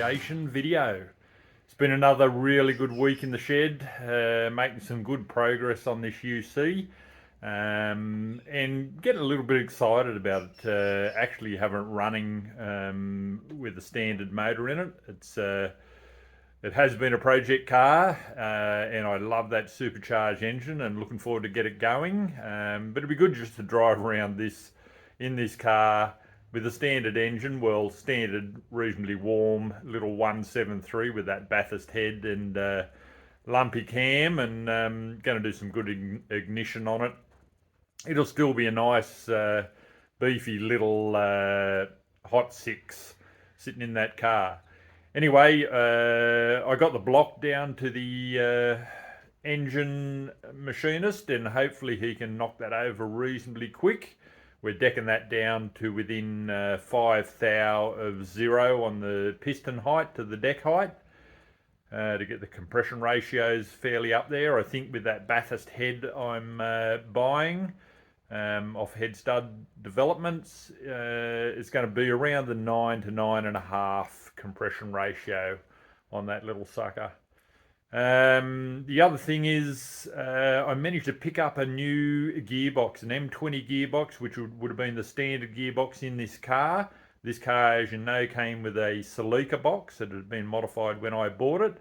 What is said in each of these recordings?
creation video. It's been another really good week in the shed, making some good progress on this UC, and getting a little bit excited about actually having it running with a standard motor in it. It has been a project car, and I love that supercharged engine and looking forward to get it going. But it'd be good just to drive around in this car with a standard engine, well, standard, reasonably warm little 173 with that Bathurst head and lumpy cam, and going to do some good ignition on it. It'll still be a nice, beefy little hot six sitting in that car. Anyway, I got the block down to the engine machinist, and hopefully he can knock that over reasonably quick. We're decking that down to within 5 thou of 0 on the piston height to the deck height to get the compression ratios fairly up there. I think with that Bathurst head I'm buying off Head Stud Developments, it's going to be around the 9 to 9.5 compression ratio on that little sucker. The other thing is I managed to pick up a new gearbox, an M20 gearbox, which would have been the standard gearbox in this car. This car, as you know, came with a Celica box. It had been modified when I bought it.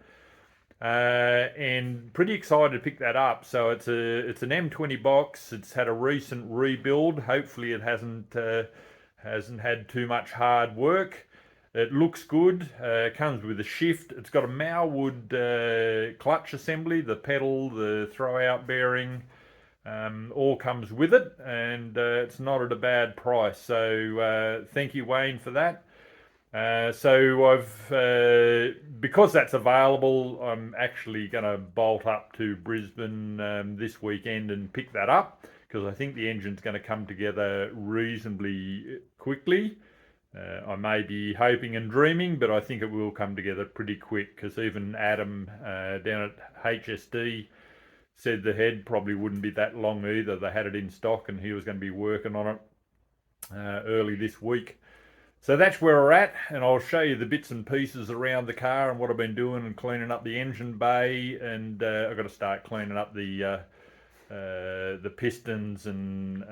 And pretty excited to pick that up. So it's an M20 box. It's had a recent rebuild. Hopefully it hasn't had too much hard work. It looks good. It comes with a shift. It's got a Malwood clutch assembly, the pedal, the throw-out bearing, all comes with it, and it's not at a bad price. So thank you, Wayne, for that. So I've because that's available, I'm actually going to bolt up to Brisbane this weekend and pick that up, because I think the engine's going to come together reasonably quickly. I may be hoping and dreaming, but I think it will come together pretty quick, because even Adam down at HSD said the head probably wouldn't be that long either. They had it in stock and he was going to be working on it early this week. So that's where we're at, and I'll show you the bits and pieces around the car and what I've been doing and cleaning up the engine bay, and I've got to start cleaning up the pistons and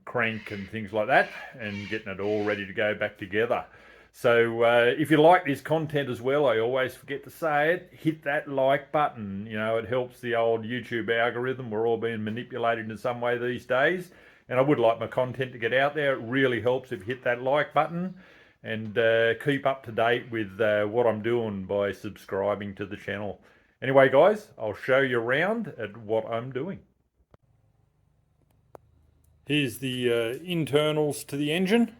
crank and things like that, and getting it all ready to go back together. So if you like this content as well, I always forget to say it, hit that like button. You know, it helps the old YouTube algorithm. We're all being manipulated in some way these days, and I would like my content to get out there. It really helps if you hit that like button, and keep up to date with what I'm doing by subscribing to the channel. Anyway, guys, I'll show you around at what I'm doing. Here's the internals to the engine.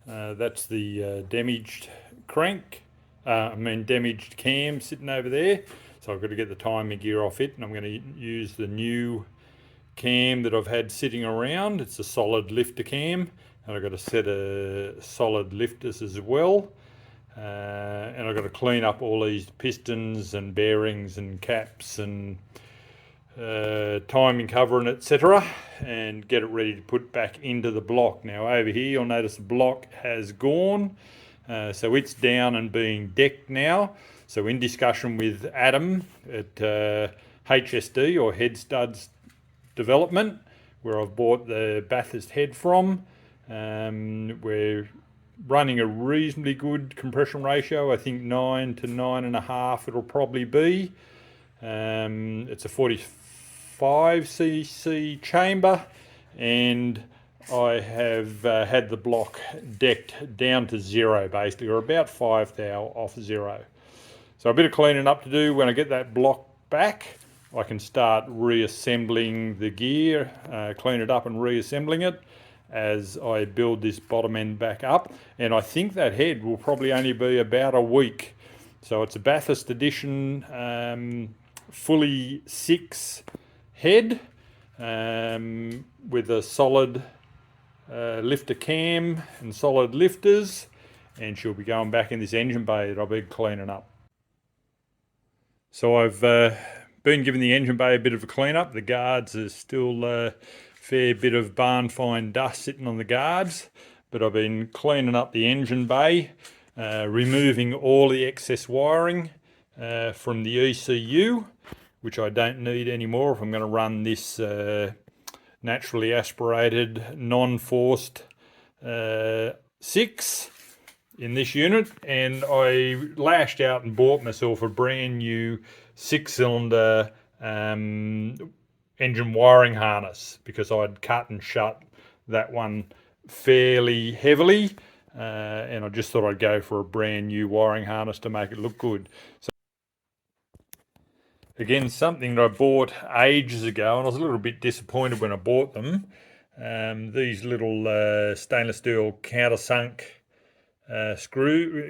That's the damaged crank, damaged cam sitting over there. So I've got to get the timing gear off it, and I'm going to use the new cam that I've had sitting around. It's a solid lifter cam, and I've got a set of solid lifters as well. And I've got to clean up all these pistons and bearings and caps and timing cover and etc., and get it ready to put back into the block. Now over here you'll notice the block has gone, so it's down and being decked now. So in discussion with Adam at HSD, or Head Studs Development, where I've bought the Bathurst head from, we're running a reasonably good compression ratio. I think 9 to 9.5 it'll probably be. It's a 45cc chamber, and I have had the block decked down to 0 basically, or about 5 thou off 0. So a bit of cleaning up to do. When I get that block back, I can start reassembling the gear, clean it up and reassembling it as I build this bottom end back up. And I think that head will probably only be about a week. So it's a Bathurst edition fully 6 head with a solid lifter cam and solid lifters, and she'll be going back in this engine bay that I'll be cleaning up. So I've been giving the engine bay a bit of a clean up. The guards are still a fair bit of barn fine dust sitting on the guards, but I've been cleaning up the engine bay removing all the excess wiring from the ECU, which I don't need anymore if I'm going to run this naturally aspirated, non-forced 6 in this unit. And I lashed out and bought myself a brand new 6-cylinder engine wiring harness, because I'd cut and shut that one fairly heavily, and I just thought I'd go for a brand new wiring harness to make it look good. So again, something that I bought ages ago, and I was a little bit disappointed when I bought them. These little stainless steel countersunk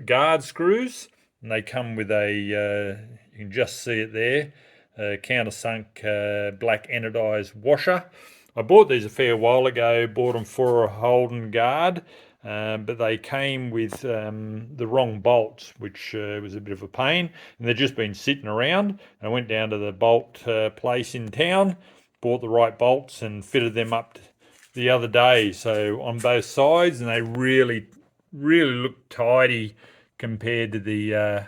guard screws, and they come with a, you can just see it there, countersunk black anodized washer. I bought these a fair while ago, bought them for a Holden guard, but they came with the wrong bolts, which was a bit of a pain, and they've just been sitting around. And I went down to the bolt place in town, bought the right bolts and fitted them up the other day, so on both sides, and they really look tidy compared to the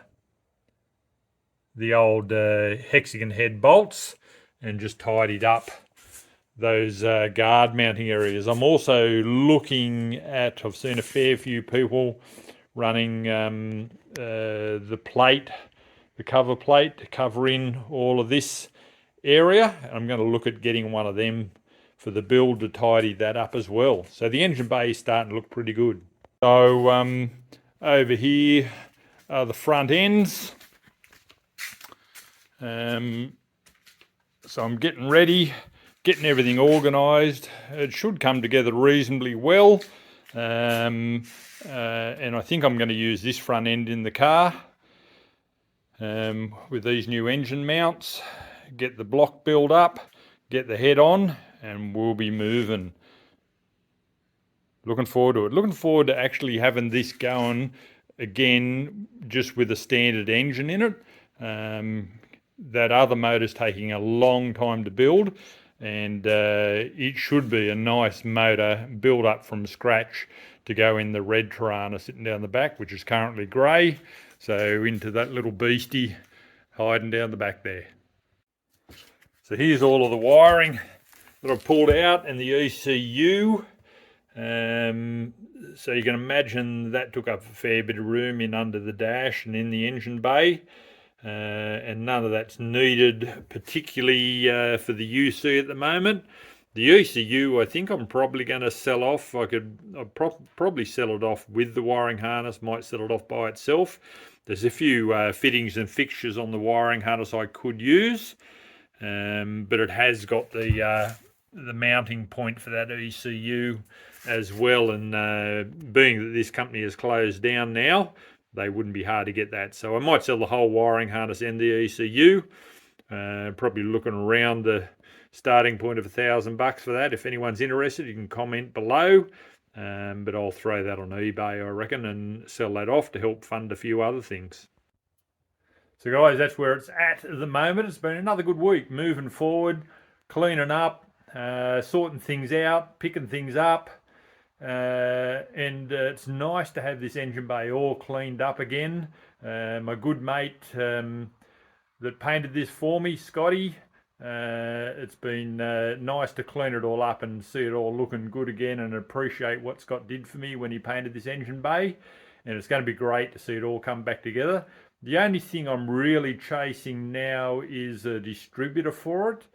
old hexagon head bolts, and just tidied up those guard mounting areas. I'm also looking at, I've seen a fair few people running the plate, the cover plate to cover in all of this area. I'm going to look at getting one of them for the build to tidy that up as well. So the engine bay is starting to look pretty good. So over here are the front ends. So I'm getting ready, getting everything organised. It should come together reasonably well. And I think I'm going to use this front end in the car with these new engine mounts, get the block built up, get the head on, and we'll be moving. Looking forward to it. Looking forward to actually having this going again, just with a standard engine in it. That other motor's taking a long time to build, and it should be a nice motor built up from scratch to go in the red Torana sitting down the back, which is currently grey. So into that little beastie hiding down the back there. So here's all of the wiring that I've pulled out and the ECU. So you can imagine that took up a fair bit of room in under the dash and in the engine bay. And none of that's needed, particularly for the UC at the moment. The ECU, I think I'm probably going to sell off. I'll probably sell it off with the wiring harness, might sell it off by itself. There's a few fittings and fixtures on the wiring harness I could use, but it has got the mounting point for that ECU as well, and being that this company is closed down now, they wouldn't be hard to get that. So I might sell the whole wiring harness and the ECU. Probably looking around the starting point of $1,000 for that. If anyone's interested, you can comment below. But I'll throw that on eBay, I reckon, and sell that off to help fund a few other things. So guys, that's where it's at the moment. It's been another good week, moving forward, cleaning up, sorting things out, picking things up. And it's nice to have this engine bay all cleaned up again. My good mate that painted this for me, Scotty, it's been nice to clean it all up and see it all looking good again, and appreciate what Scott did for me when he painted this engine bay. And it's going to be great to see it all come back together. The only thing I'm really chasing now is a distributor for it.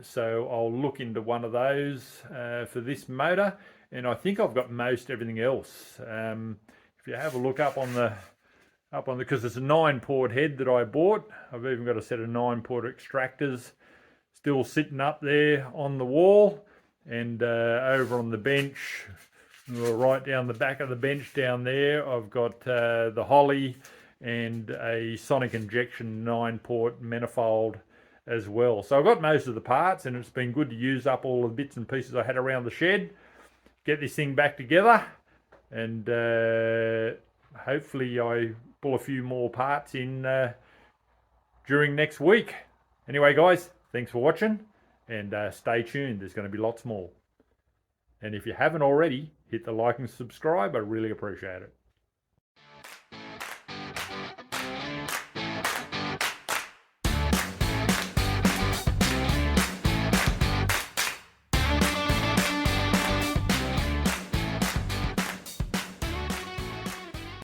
So I'll look into one of those for this motor, and I think I've got most everything else. If you have a look up on the because it's a 9-port head that I bought. I've even got a set of 9-port extractors still sitting up there on the wall, and over on the bench, right down the back of the bench down there, I've got the Holly and a sonic injection 9-port manifold as well. So I've got most of the parts, and it's been good to use up all the bits and pieces I had around the shed, get this thing back together, and hopefully I pull a few more parts in during next week. Anyway guys, thanks for watching, and stay tuned, there's going to be lots more. And if you haven't already, hit the like and subscribe, I really appreciate it.